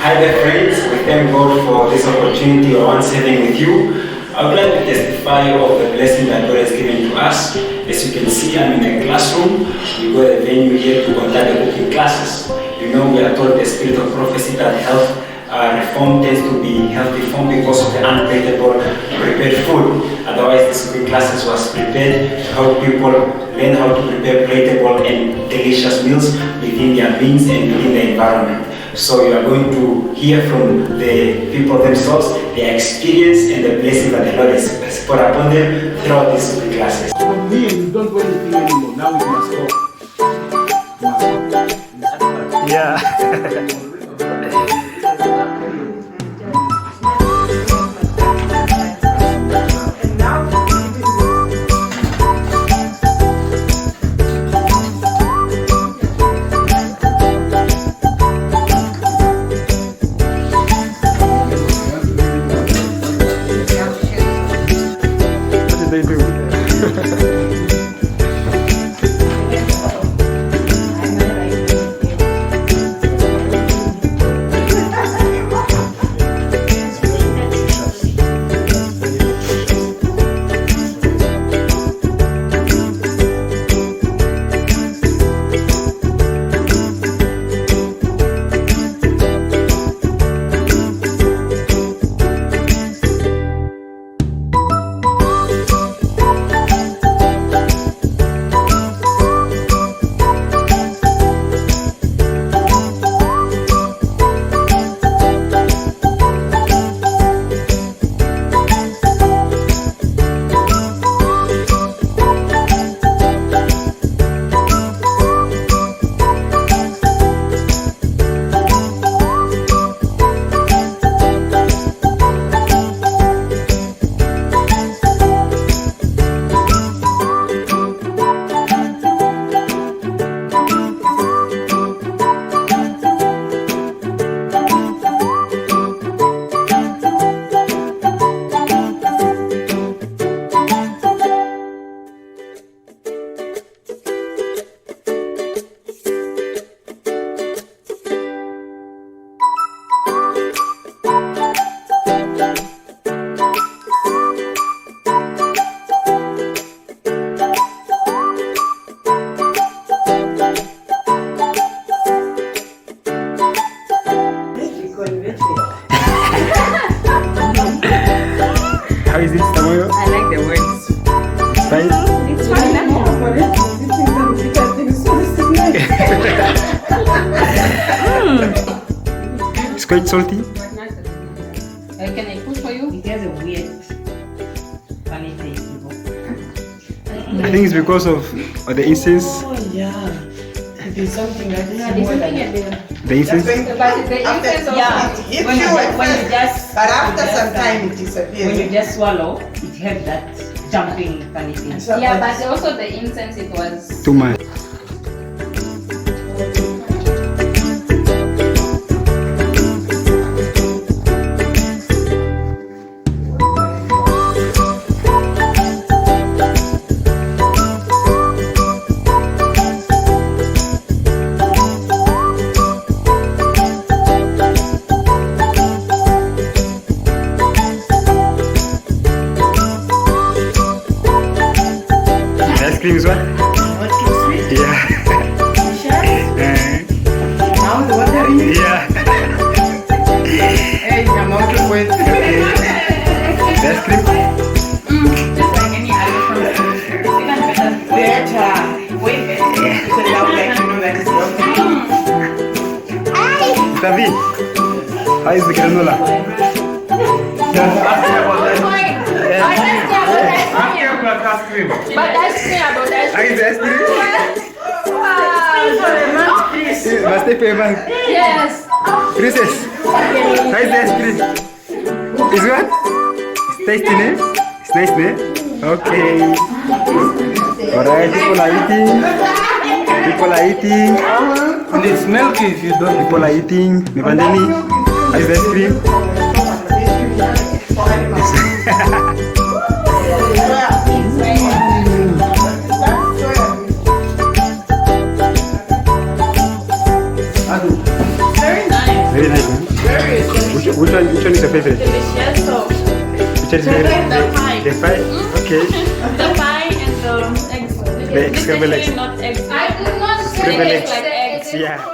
Hi there friends, we thank God for this opportunity of once having with you. I would like to testify of the blessing that God has given to us. As you can see, I'm in a classroom. We got a venue here to conduct the cooking classes. You know, we are taught the spirit of prophecy that health reform tends to be healthy form because of the unplateable prepared food. Otherwise, this cooking classes was prepared to help people learn how to prepare plateable and delicious meals within their means and within the environment. So you are going to hear from the people themselves, their experience and the blessing that the Lord has put upon them throughout these cooking classes. From here, you don't do anything anymore. Now it must go. Yeah. What did they do? How is it, Samuel? I like the words. It's fine? It's fine. It's quite salty. Can I push for you? It has a weird funny taste. I think it's because of the incense. Oh yeah. It is something that is Yeah, more there's than something at The incense? But the incense also. yeah. It When you, hits you at when you first, just but after you just, some time it when you disappears. just swallow, it has that jumping funny thing. Yeah, but also the incense, it was. Too much. Ice cream is what? Not too sweet. Yeah. Now the watering. Yeah. Hey, I'm out of wet. The ice cream? Just like any other fruit. It's even better. Better. Way better. So now like you know that it's working. Mr. V, how is the granola? But ice cream about ice How is the ice cream? Must stay for a month. Yes. Princess, how is the ice cream? Is what? It's tasty, ne? It's nice, ne? Okay. Alright, people are eating. People are eating. And it's milky if you don't. People are eating. Nivandeni, how is the ice cream? Very nice. is your favorite? Delicious. So Which is your favorite? the pie. The pie? Okay. The pie and the eggs. The egg scrambled eggs. Not eggs. I could not say Scrambled it eggs. like eggs. Yeah.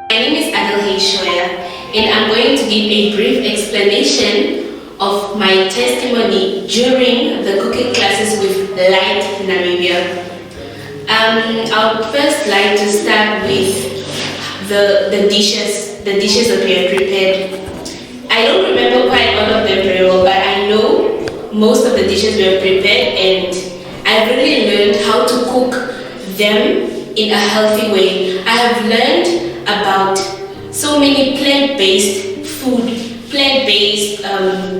My name is Adelheid Shoya, and I'm going to give a brief explanation of my testimony during the cooking classes with Light Namibia. I would first like to start with the dishes that we have prepared. I don't remember quite all of them very well, but I know most of the dishes we have prepared, and I've really learned how to cook them in a healthy way. I have learned about so many plant-based food, plant-based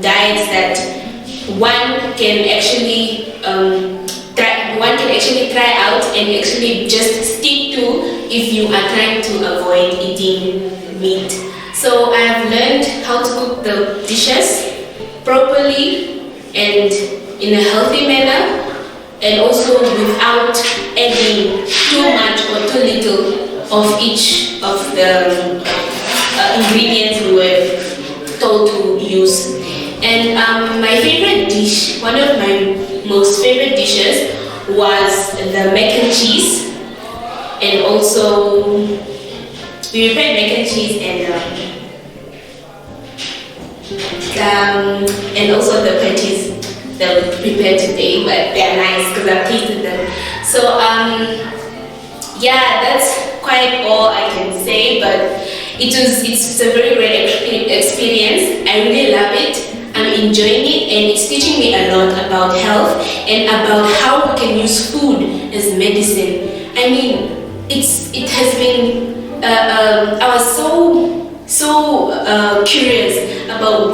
diets that one can actually try out and actually just stick to if you are trying to avoid eating meat. So I have learned how to cook the dishes properly and in a healthy manner, and also without adding too much or too little of each of the ingredients we were told to use. And my favorite dish, one of my most favorite dishes, was the mac and cheese, and also we prepared mac and cheese and also the patties that we prepared today, but they're nice because I've tasted them. So yeah, that's quite all I can say, but it's a very great experience. I really love it. I'm enjoying it, and it's teaching me a lot about health and about how we can use food as medicine. I mean, it has been I was so curious about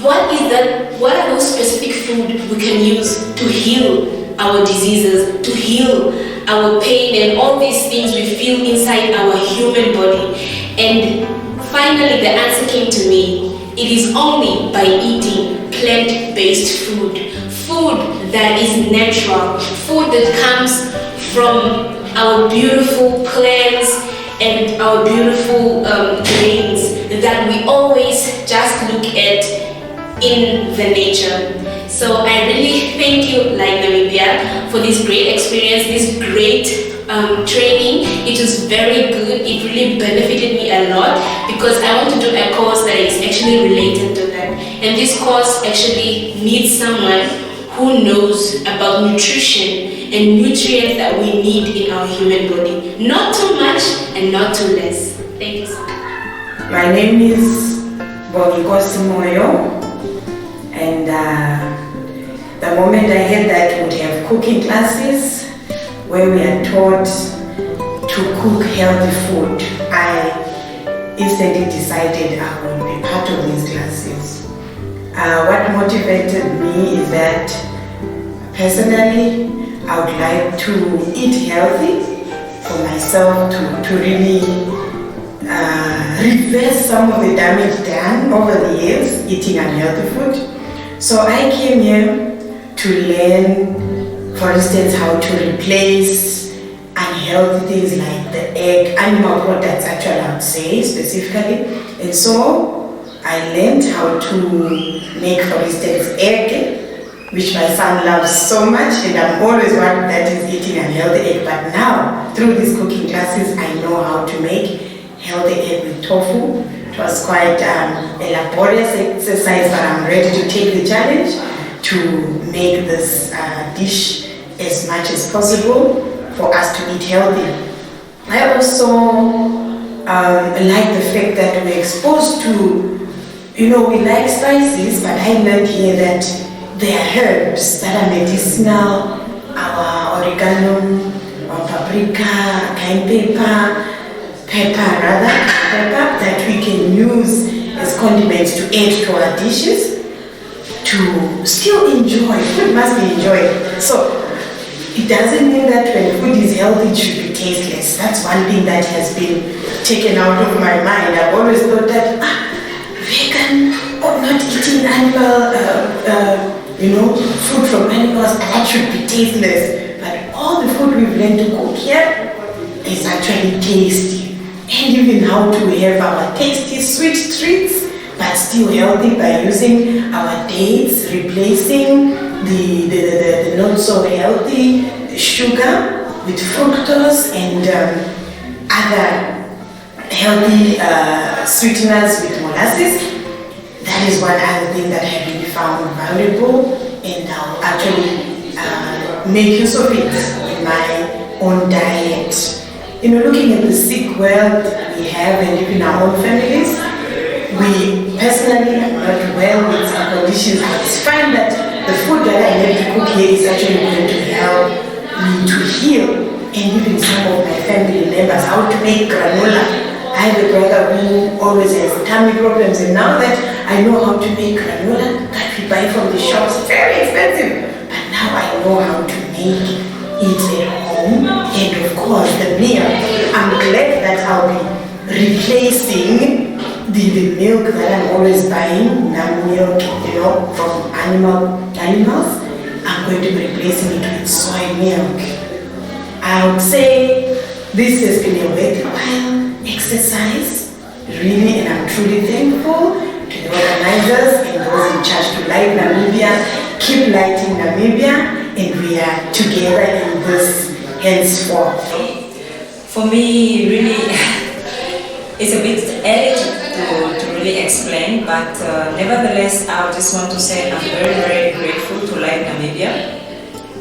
what are those specific food we can use to heal our diseases, to heal our pain and all these things we feel inside our human body. And finally the answer came to me. It is only by eating plant-based food, food that is natural, food that comes from our beautiful plants and our beautiful grains that we always just look at in the nature. So I really thank you, Light Namibia, for this great experience, this great training. It was very good. It really benefited me a lot because I want to do a course that is actually related to that. And this course actually needs someone who knows about nutrition and nutrients that we need in our human body. Not too much and not too less. Thank you so much. My name is Bongikosi Moyo, and the moment I heard that we have cooking classes where we are taught to cook healthy food, I instantly decided I would be part of these classes. What motivated me is that personally I would like to eat healthy for myself, to really reverse some of the damage done over the years eating unhealthy food. So I came here to learn, for instance, how to replace unhealthy things like the egg, animal products actually I would say specifically. And so I learned how to make, for instance, egg, which my son loves so much, and I'm always one that is eating unhealthy egg. But now, through these cooking classes, I know how to make healthy egg with tofu. It was quite a laborious exercise, but I'm ready to take the challenge to make this dish as much as possible for us to eat healthy. I also like the fact that we're exposed to, we like spices, but I learned here that there are herbs that are medicinal, our oregano, our paprika, cayenne pepper that we can use as condiments to add to our dishes to still enjoy. Food must be enjoyed. So it doesn't mean that when food is healthy it should be tasteless. That's one thing that has been taken out of my mind. I've always thought that vegan or not eating animal food from animals, that should be tasteless. But all all the food we've learned to cook here is actually tasty. And even how to have our tasty sweet treats, but still healthy by using our dates, replacing the not so healthy sugar with fructose and other healthy sweeteners with molasses. That is one other thing that I really found valuable, and I'll actually make use of it in my own diet. You know, looking at the sick world we have and even our own families, we personally are not well with our conditions. I just find that the food that I have to cook here is actually going to help me to heal, and even some of my family members, how to make granola. I have a brother who always has tummy problems, and now that I know how to make granola that we buy from the shops, very expensive, but now I know how to make it at home. And of course the milk, I'm glad that I'll be replacing the milk that I'm always buying, now milk, you know, from animals. I'm going to be replacing it with soy milk. I would say this has been a worthwhile exercise, really, and I'm truly thankful to the organizers and those in charge to light Namibia, keep lighting Namibia, and we are together in this henceforth. For me, really, it's a bit early to really explain, but nevertheless, I just want to say I'm very, very grateful to Light Namibia,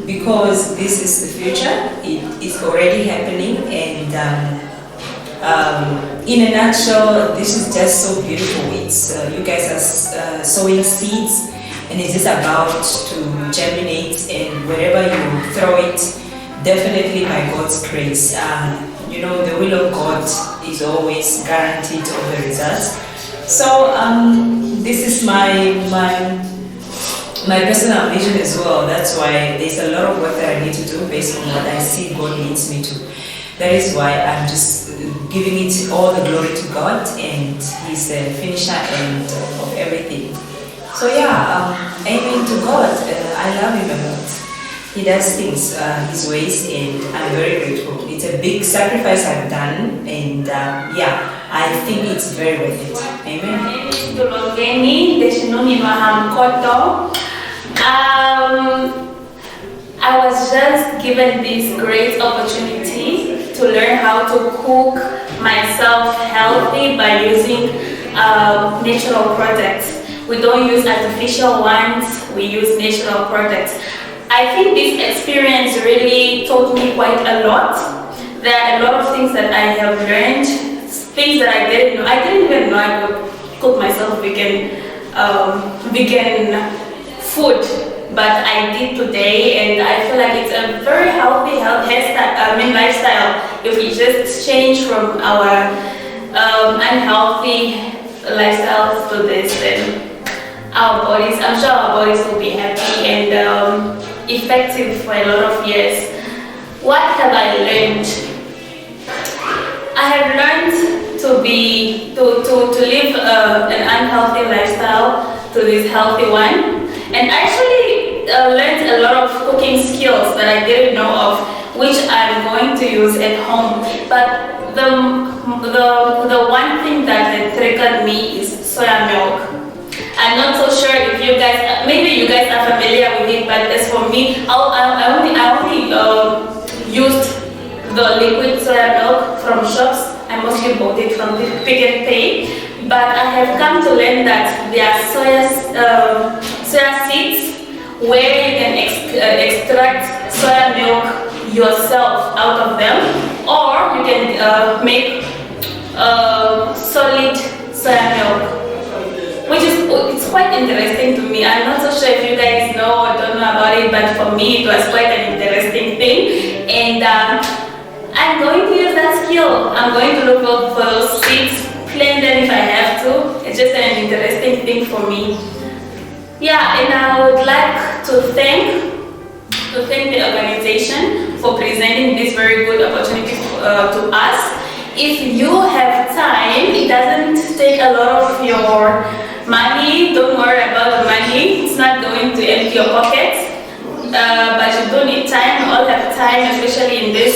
because this is the future. It is already happening, and in a nutshell, this is just so beautiful. It's you guys are sowing seeds, and it's just about to germinate, and wherever you throw it, definitely by God's grace. You know, the will of God is always guaranteed of the results. So this is my personal vision as well. That's why there's a lot of work that I need to do based on what I see God leads me to. That is why I'm just giving it all the glory to God, and He's the finisher and of everything. So yeah, amen to God. I love Him a lot. He does things His ways, and I'm very grateful. It's a big sacrifice I've done, and yeah, I think it's very worth it. Amen. I was just given this great opportunity to learn how to cook myself healthy by using natural products. We don't use artificial ones, we use natural products. I think this experience really taught me quite a lot. There are a lot of things that I have learned, things that I didn't know. I didn't even know I could cook myself vegan food, but I did today, and I feel like it's a very healthy lifestyle. If we just change from our unhealthy lifestyles to this, then I'm sure our bodies will be happy and effective for a lot of years. What have I learned? I have learned to live an unhealthy lifestyle to this healthy one, and actually learned a lot of cooking skills that I didn't know of, which I'm going to use at home. But the one thing that triggered me is soya milk. I'm not so sure if you guys, maybe you guys are familiar with it, but as for me, I only used the liquid soya milk from shops. I mostly bought it from Pick and Pay, but I have come to learn that there are soya seeds where you can extract soya milk yourself out of them, or you can make solid soya milk, which is it's quite interesting to me. I'm not so sure if you guys know or don't know about it, but for me it was quite an interesting thing, and I'm going to use that skill. I'm going to look for those seeds, plant them if I have to. It's just an interesting thing for me. Yeah, and I would like to thank the organization for presenting this very good opportunity to us. If you have time, it doesn't take a lot of your money. Don't worry about the money. It's not going to empty your pockets. But you don't need need time, we all have time, especially in this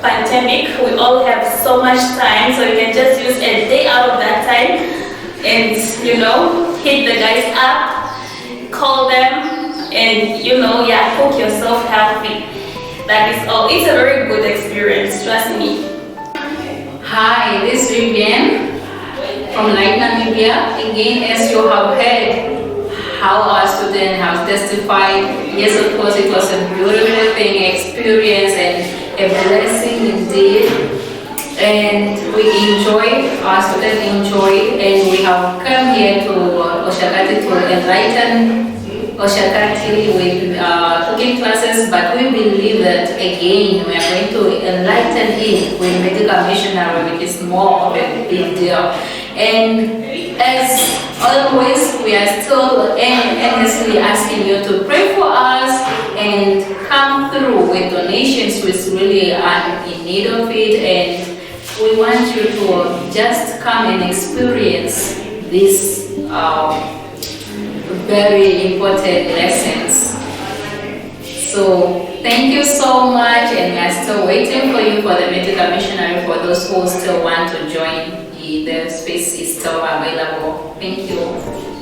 pandemic. We all have so much time, so you can just use a day out of that time and hit the guys up, call them, and cook yourself healthy. That is all. It's a very good experience, trust me. Hi, this is Vivian from Light Namibia. Again, as you have heard how our students have testified, yes, of course, it was a beautiful experience and a blessing indeed. And we enjoyed, our students enjoyed, and we have come here to Oshakati to enlighten Oshakati with cooking classes, but we believe that again we are going to enlighten it with medical missionary, which is more of a big deal. And as always, we are still earnestly asking you to pray for us and come through with donations, which really are in need of it. And we want you to just come and experience this very important lessons. So thank you so much, and we are still waiting for you for the medical missionary. For those who still want to join, the space is still available. Thank you.